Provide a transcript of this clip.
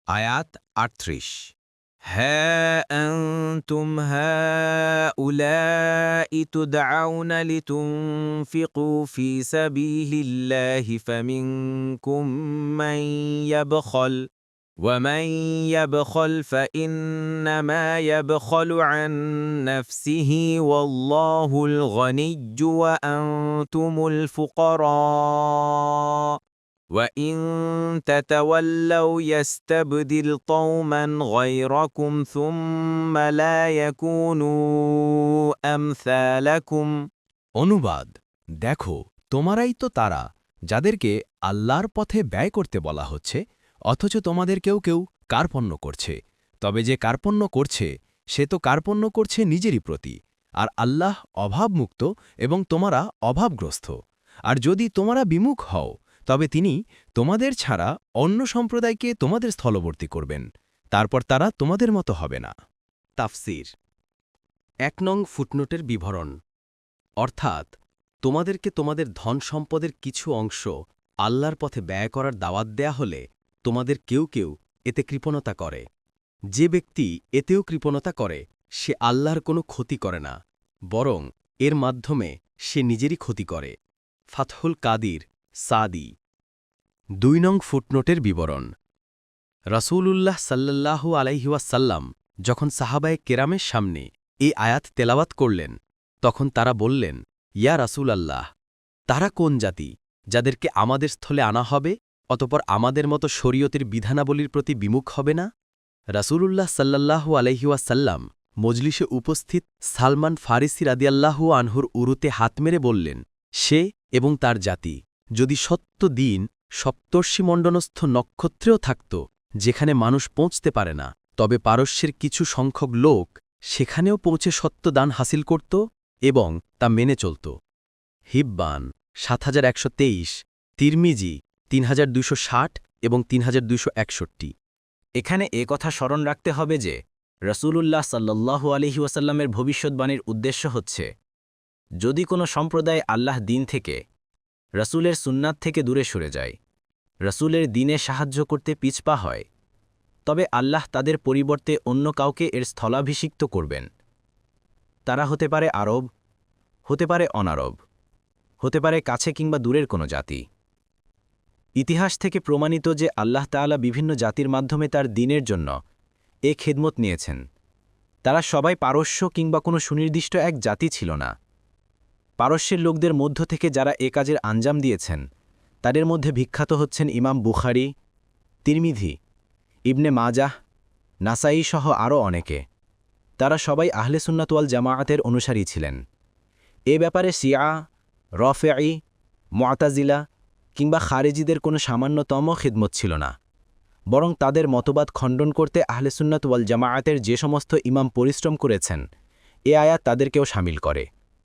আয়াত ৩৮ হা আনতুম হাউলাই তুদআউনা লিতুনফিকু ফি সাবিলিল্লাহি ফামিনকুম মান ইয়াবখাল ومن يبخل فإنما يبخل عن نفسه والله الغني وأنتم الفقراء وإن تتولوا يستبدل قوما غيركم ثم لا يكونوا أمثالكم অনুবাদ দেখো তোমারাই তো তারা যাদেরকে আল্লাহর পথে ব্যয় করতে বলা হচ্ছে অথচ তোমাদের কেউ কেউ কার্পণ্য করছে তবে যে কার্পণ্য করছে সে তো কার্পণ্য করছে নিজেরই প্রতি আর আল্লাহ অভাবমুক্ত এবং তোমরা অভাবগ্রস্ত আর যদি তোমরা বিমুখ হও তবে তিনি তোমাদের ছাড়া অন্য সম্প্রদায়কে তোমাদের স্থলবর্তী করবেন তারপর তারা তোমাদের মতো হবে না তাফসির ১ নং ফুটনোটের বিবরণ অর্থাৎ তোমাদেরকে তোমাদের ধন সম্পদের কিছু অংশ আল্লাহর পথে ব্যয় করার দাওয়াত দেয়া হলে তোমাদের কেউ কেউ এতে কৃপণতা করে যে ব্যক্তি এতেও কৃপণতা করে সে আল্লাহর কোনো ক্ষতি করে না বরং এর মাধ্যমে সে নিজেরই ক্ষতি করে ফাতহুল কাদির সাদি ২ নং ফুটনোটের বিবরণ রাসূলুল্লাহ সাল্লাল্লাহু আলাইহি ওয়াসাল্লাম যখন সাহাবায়ে কেরামের সামনে এই আয়াত তেলাওয়াত করলেন তখন তারা বললেন ইয়া রাসূলাল্লাহ তারা কোন জাতি যাদেরকে আমাদের স্থলে আনা হবে অতপর আমাদের মতো শরীয়তের বিধানাবলীর প্রতি বিমুখ হবে না রাসূলুল্লাহ সাল্লাল্লাহু আলাইহি ওয়াসাল্লাম মজলিসে উপস্থিত সালমান ফারিসি রাদিয়াল্লাহু আনহুর উরুতে হাত মেরে বললেন সে এবং তার জাতি যদি সত্য দিন সপ্তর্ষিমণ্ডনস্থ নক্ষত্রেও থাকত যেখানে মানুষ পৌঁছতে পারে না তবে পারস্যের কিছু সংখ্যক লোক সেখানেও পৌঁছে সত্য দান হাসিল করত এবং তা মেনে চলত হিব্বান ৭১২৩ তিরমিজি ৩২৬০ এবং ৩২৬১ এখানে কথা স্মরণ রাখতে হবে যে রাসূলুল্লাহ সাল্লাল্লাহু আলাইহি ওয়াসাল্লামের ভবিষ্যদ্বাণীর উদ্দেশ্য হচ্ছে যদি কোনো সম্প্রদায় আল্লাহ দিন থেকে রাসূলের সুন্নাত থেকে দূরে সরে যায় রাসূলের দিনে সাহায্য করতে পিছপা হয় তবে আল্লাহ তাদের পরিবর্তে অন্য কাউকে এর স্থলাভিষিক্ত করবেন তারা হতে পারে আরব হতে পারে অনারব হতে পারে কাছে কিংবা দূরের কোনো জাতি ইতিহাস থেকে প্রমাণিত যে আল্লাহ তাআলা বিভিন্ন জাতির মাধ্যমে তার দ্বীনের জন্য এ খেদমত নিয়েছেন তারা সবাই পারস্য কিংবা কোনো সুনির্দিষ্ট এক জাতি ছিল না পারস্যের লোকদের মধ্য থেকে যারা এ কাজের আঞ্জাম দিয়েছেন তাদের মধ্যে বিখ্যাত হচ্ছেন ইমাম বুখারী তিরমিজি ইবনে মাজাহ নাসাঈ সহ আরও অনেকে তারা সবাই আহলে সুন্নাত ওয়াল জামাআতের অনুসারী ছিলেন এ ব্যাপারে শিয়া রফেঈ মুআতাজিলা কিংবা খারেজিদের কোনো সামান্যতম খিদমত ছিল না বরং তাদের মতবাদ খণ্ডন করতে আহলে সুন্নাত ওয়াল জামাআতের যে সমস্ত ইমাম পরিশ্রম করেছেন এ আয়াত তাদেরকেও শামিল করে